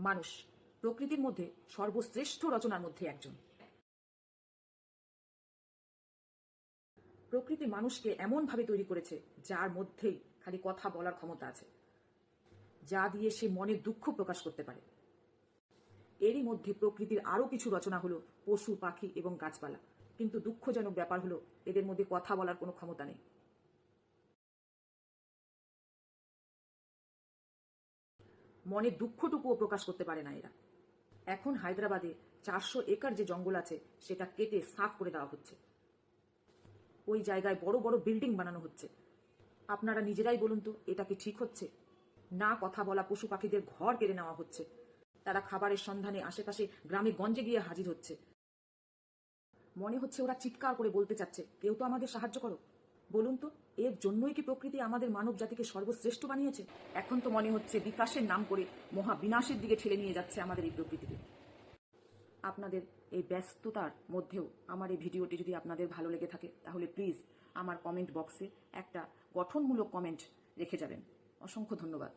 মানুষ প্রকৃতির মধ্যে সর্বশ্রেষ্ঠ রচনার মধ্যে একজন। প্রকৃতি মানুষকে এমনভাবে তৈরি করেছে যার মধ্যেই খালি কথা বলার ক্ষমতা আছে, যা দিয়ে সে মনের দুঃখ প্রকাশ করতে পারে। এরই মধ্যে প্রকৃতির আরো কিছু রচনা হলো পশু, পাখি এবং গাছপালা, কিন্তু দুঃখজনক ব্যাপার হলো এদের মধ্যে কথা বলার কোনো ক্ষমতা নেই। মনের দুঃখটুকুও প্রকাশ করতে পারে না এরা। এখন হায়দ্রাবাদে 400 একর যে জঙ্গল আছে সেটা কেটে সাফ করে দেওয়া হচ্ছে। ওই জায়গায় বড় বড় বিল্ডিং বানানো হচ্ছে। আপনারা নিজেরাই বলুন তো, এটা কি ঠিক হচ্ছে? না কথা বলা পশু পাখিদের ঘর কেড়ে নেওয়া হচ্ছে। তারা খাবারের সন্ধানে আশেপাশে গ্রামে গঞ্জে গিয়ে হাজির হচ্ছে। মনে হচ্ছে ওরা চিৎকার করে বলতে চাচ্ছে, কেউ তো আমাদের সাহায্য করো। বলুন তো, এর জন্যই কি প্রকৃতি আমাদের মানব জাতিকে সর্বশ্রেষ্ঠ বানিয়েছে? এখন তো মনে হচ্ছে বিকাশের নাম করে মহা বিনাশের দিকে ঠেলে নিয়ে যাচ্ছে আমাদের এই প্রকৃতিকে। আপনাদের এই ব্যস্ততার মধ্যেও আমার এই ভিডিওটি যদি আপনাদের ভালো লেগে থাকে তাহলে প্লিজ আমার কমেন্ট বক্সে একটা গঠনমূলক কমেন্ট রেখে যাবেন। অসংখ্য ধন্যবাদ।